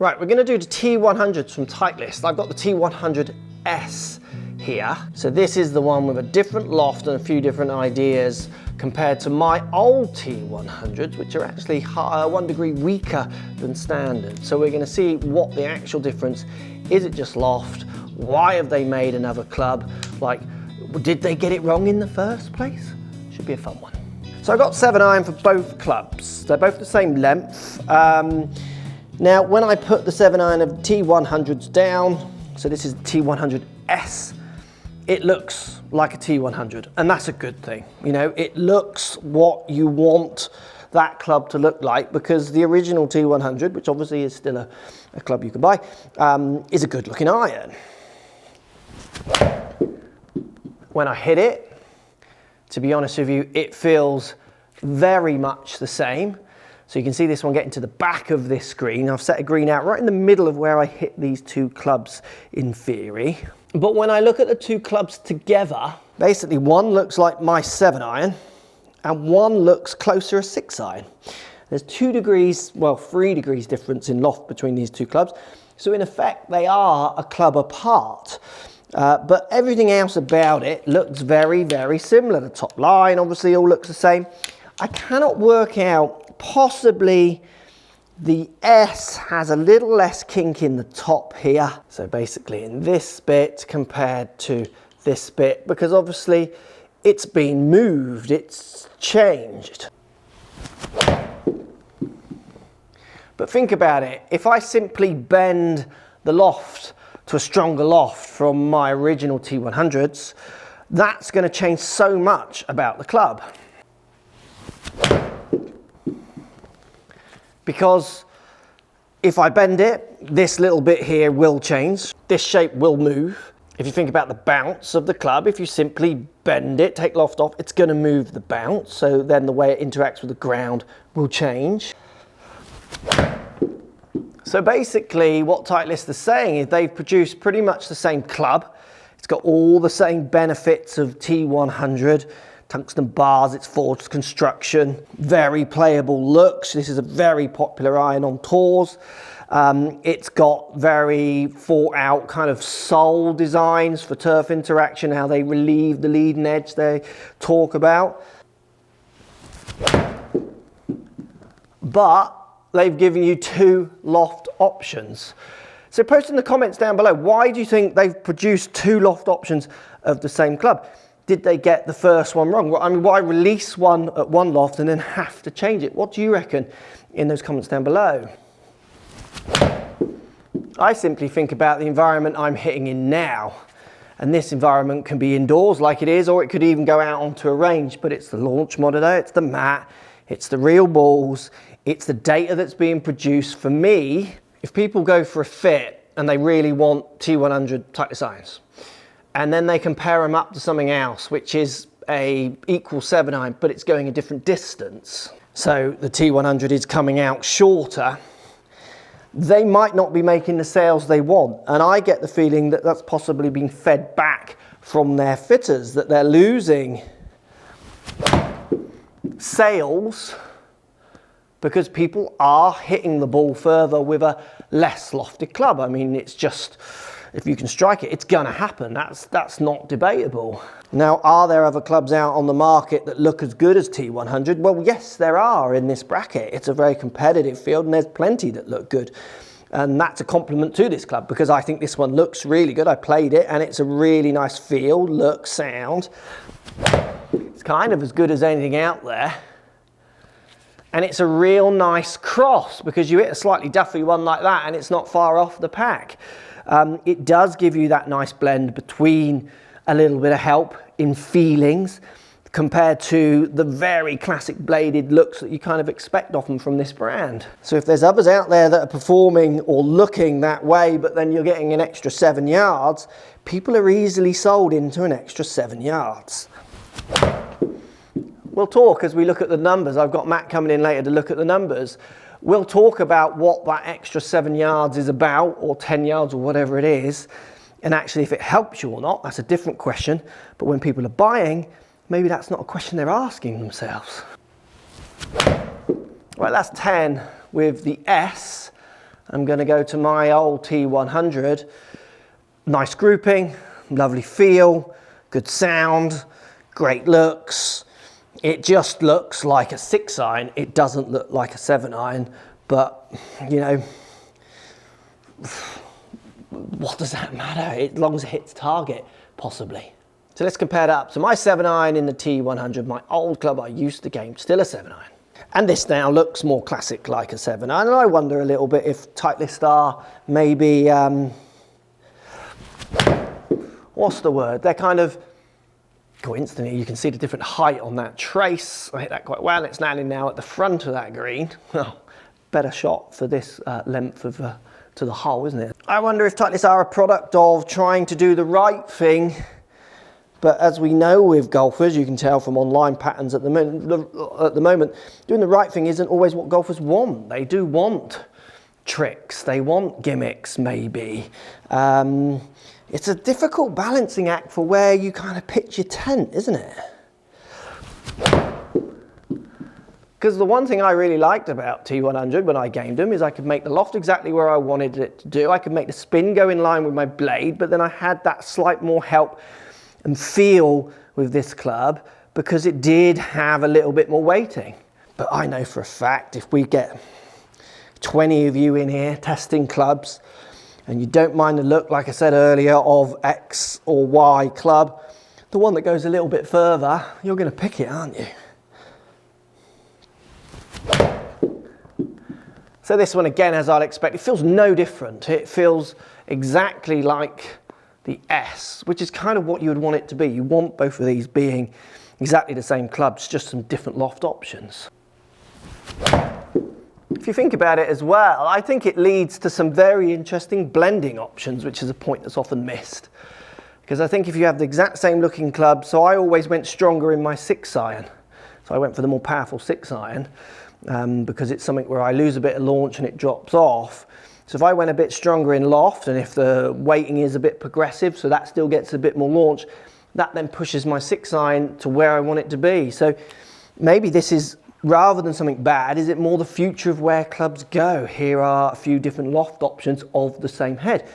Right, we're going to do the T100s from Titleist. I've got the T100S here. So this is the one with a different loft and a few different ideas compared to my old T100s, which are actually 1 degree weaker than standard. So we're going to see what the actual difference is. It just loft? Why have they made another club? Like, did they get it wrong in the first place? Should be a fun one. So I've got 7-iron for both clubs. They're both the same length. Now, when I put the 7-iron of T100s down, so this is the T100S, it looks like a T100, and that's a good thing. You know, it looks what you want that club to look like, because the original T100, which obviously is still a club you can buy, is a good looking iron. When I hit it, to be honest with you, it feels very much the same. So you can see this one getting to the back of this screen. I've set a green out right in the middle of where I hit these two clubs in theory. But when I look at the two clubs together, basically one looks like my 7-iron and one looks closer a 6-iron. There's 2 degrees, well, 3 degrees difference in loft between these two clubs. So in effect, they are a club apart. But everything else about it looks very, very similar. The top line obviously all looks the same. I cannot work out, possibly the S has a little less kink in the top here. So basically in this bit compared to this bit, because obviously it's been moved, it's changed. But think about it, if I simply bend the loft to a stronger loft from my original T100s, that's going to change so much about the club. Because if I bend it, this little bit here will change. This shape will move. If you think about the bounce of the club, if you simply bend it, take loft off, it's going to move the bounce. So then the way it interacts with the ground will change. So basically what Titleist is saying is they've produced pretty much the same club. It's got all the same benefits of T100. Tungsten bars, it's forged construction, very playable looks. This is a very popular iron on tours. It's got very thought out kind of sole designs for turf interaction, how they relieve the leading edge they talk about. But they've given you 2 loft options. So post in the comments down below, why do you think they've produced 2 loft options of the same club? Did they get the first one wrong? I mean, why release one at one loft and then have to change it? What do you reckon in those comments down below? I simply think about the environment I'm hitting in now. And this environment can be indoors like it is, or it could even go out onto a range, but it's the launch monitor, it's the mat, it's the real balls, it's the data that's being produced. For me, if people go for a fit and they really want T100 Titleist irons, and then they compare them up to something else, which is a equal 7-iron, but it's going a different distance. So the T100 is coming out shorter. They might not be making the sales they want. And I get the feeling that that's possibly been fed back from their fitters, that they're losing sales because people are hitting the ball further with a less lofted club. I mean, it's just, if you can strike it, it's going to happen. That's not debatable. Now, are there other clubs out on the market that look as good as T100? Well, yes, there are in this bracket. It's a very competitive field and there's plenty that look good. And that's a compliment to this club because I think this one looks really good. I played it and it's a really nice feel, look, sound. It's kind of as good as anything out there. And it's a real nice cross because you hit a slightly duffy one like that and it's not far off the pack. It does give you that nice blend between a little bit of help in feelings compared to the very classic bladed looks that you kind of expect of them from this brand. So if there's others out there that are performing or looking that way, but then you're getting an extra 7 yards, people are easily sold into an extra 7 yards. We'll talk as we look at the numbers. I've got Matt coming in later to look at the numbers. We'll talk about what that extra 7 yards is about, or 10 yards, or whatever it is. And actually, if it helps you or not, that's a different question. But when people are buying, maybe that's not a question they're asking themselves. Right, that's 10 with the S. I'm going to go to my old T100. Nice grouping, lovely feel, good sound, great looks. It just looks like a 6-iron. It doesn't look like a 7-iron, but you know, what does that matter? As long as it hits target, possibly. So let's compare that up. So my 7-iron in the T100, my old club I used to game, still a 7-iron. And this now looks more classic like a 7-iron. And I wonder a little bit if Titleist are maybe, what's the word? They're kind of, coincidentally, you can see the different height on that trace. I hit that quite well. It's landing now at the front of that green. Well, better shot for this length of to the hole, isn't it? I wonder if Titleist are a product of trying to do the right thing. But as we know with golfers, you can tell from online patterns at the moment, doing the right thing isn't always what golfers want. They do want tricks, they want gimmicks maybe. It's a difficult balancing act for where you kind of pitch your tent, isn't it? Because the one thing I really liked about T100 when I gamed them is I could make the loft exactly where I wanted it to do. I could make the spin go in line with my blade, but then I had that slight more help and feel with this club because it did have a little bit more weighting. But I know for a fact if we get 20 of you in here testing clubs and you don't mind the look, like I said earlier, of X or Y club, the one that goes a little bit further, you're going to pick it, aren't you? So this one again, as I'd expect, it feels no different. It feels exactly like the S, which is kind of what you would want it to be. You want both of these being exactly the same clubs, just some different loft options. If you think about it as well, I think it leads to some very interesting blending options, which is a point that's often missed. Because I think if you have the exact same looking club, so I always went stronger in my 6-iron. So I went for the more powerful 6-iron because it's something where I lose a bit of launch and it drops off. So if I went a bit stronger in loft and if the weighting is a bit progressive, so that still gets a bit more launch, that then pushes my 6-iron to where I want it to be. So maybe this is, rather than something bad, is it more the future of where clubs go? Here are a few different loft options of the same head.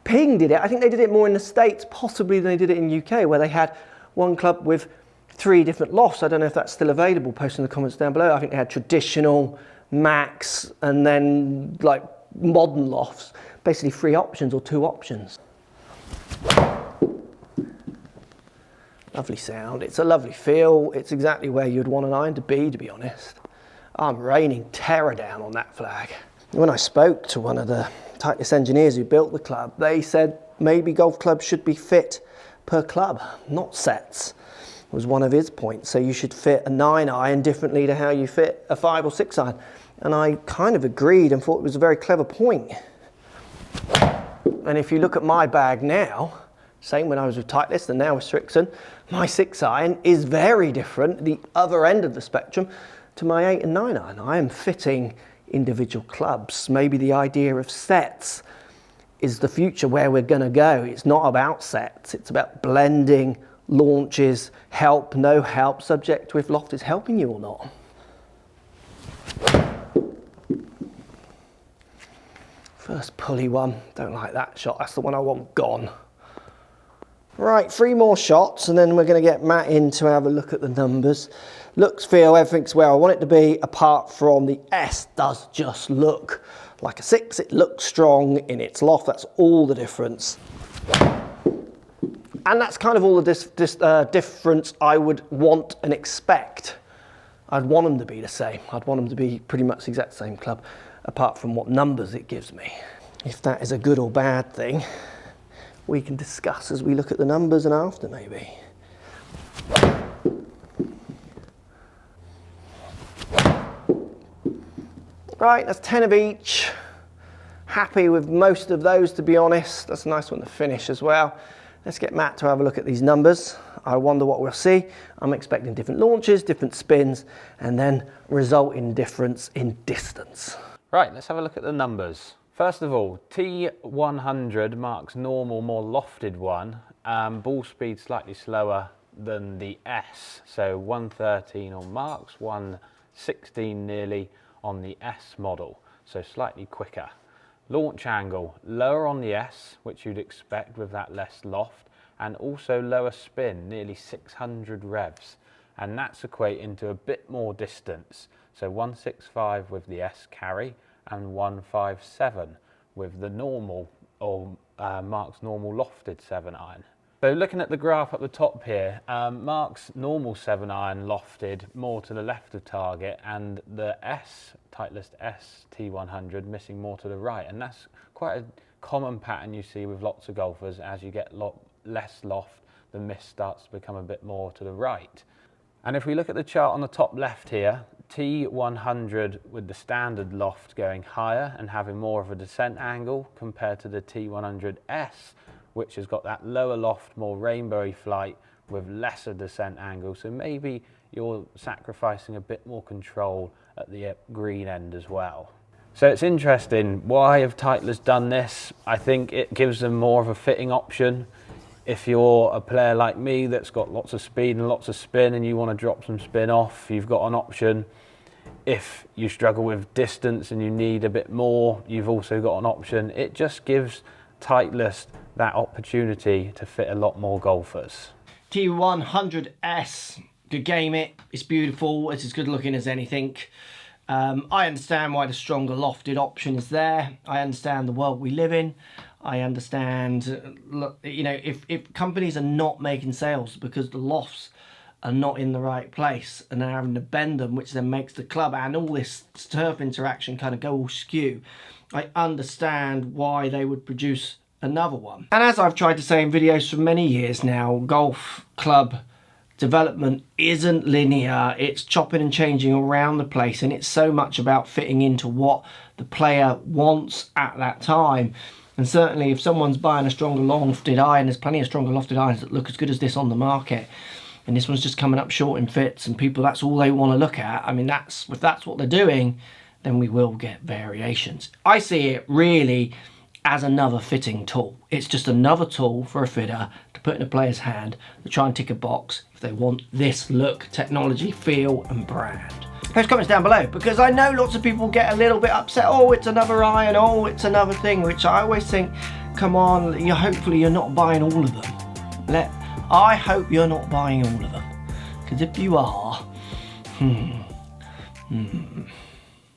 Ping did it, I think they did it more in the States possibly than they did it in UK, where they had one club with 3 different lofts. I don't know if that's still available, post in the comments down below. I think they had traditional, max, and then like modern lofts, basically 3 options or 2 options. Lovely sound, it's a lovely feel, it's exactly where you'd want an iron to be honest. I'm raining terror down on that flag. When I spoke to one of the Titleist engineers who built the club, they said maybe golf clubs should be fit per club, not sets, was one of his points. So you should fit a 9-iron differently to how you fit a 5 or 6-iron. And I kind of agreed and thought it was a very clever point. And if you look at my bag now, same when I was with Titleist and now with Strixon, my 6-iron is very different, the other end of the spectrum, to my 8 and 9-iron. I am fitting individual clubs. Maybe the idea of sets is the future where we're going to go. It's not about sets, it's about blending launches, help, no help, subject to if loft is helping you or not. First pulley one, don't like that shot, that's the one I want gone. Right, 3 more shots and then we're going to get Matt in to have a look at the numbers. Looks, feel, everything's where I want it to be, apart from the S does just look like a 6. It looks strong in its loft, that's all the difference. And that's kind of all the difference I would want and expect. I'd want them to be the same. I'd want them to be pretty much the exact same club, apart from what numbers it gives me. If that is a good or bad thing, we can discuss as we look at the numbers and after maybe. Right, that's 10 of each. Happy with most of those, to be honest. That's a nice one to finish as well. Let's get Matt to have a look at these numbers. I wonder what we'll see. I'm expecting different launches, different spins, and then resulting difference in distance. Right, let's have a look at the numbers. First of all, T100 marks normal, more lofted one. Ball speed slightly slower than the S. So 113 on marks, 116 nearly on the S model. So slightly quicker. Launch angle, lower on the S, which you'd expect with that less loft, and also lower spin, nearly 600 revs. And that's equating to a bit more distance. So 165 with the S carry and 157 with the normal, or Mark's normal lofted 7-iron. So looking at the graph at the top here, Mark's normal 7-iron lofted more to the left of target, and the S, Titleist S T100 missing more to the right. And that's quite a common pattern you see with lots of golfers. As you get less loft, the miss starts to become a bit more to the right. And if we look at the chart on the top left here, T100 with the standard loft going higher and having more of a descent angle compared to the T100S, which has got that lower loft, more rainbowy flight with lesser descent angle. So maybe you're sacrificing a bit more control at the green end as well. So it's interesting, why have Titleist done this? I think it gives them more of a fitting option. If you're a player like me that's got lots of speed and lots of spin and you want to drop some spin off, you've got an option. If you struggle with distance and you need a bit more, you've also got an option. It just gives Titleist that opportunity to fit a lot more golfers. T100S, good game it, it's beautiful, it's as good looking as anything. I understand why the stronger lofted option is there. I understand the world we live in. I understand, you know, if companies are not making sales because the lofts are not in the right place and they're having to bend them, which then makes the club and all this turf interaction kind of go all skew, I understand why they would produce another one. And as I've tried to say in videos for many years now, golf club development isn't linear. It's chopping and changing around the place, and it's so much about fitting into what the player wants at that time. And certainly if someone's buying a stronger lofted iron, there's plenty of stronger lofted irons that look as good as this on the market, and this one's just coming up short in fits, and people, that's all they want to look at. I mean, if that's what they're doing, then we will get variations. I see it really as another fitting tool. It's just another tool for a fitter to put in a player's hand to try and tick a box if they want this look, technology, feel and brand. Post comments down below, because I know lots of people get a little bit upset. Oh, it's another iron, oh, it's another thing, which I always think, come on, hopefully you're not buying all of them. I hope you're not buying all of them, because if you are,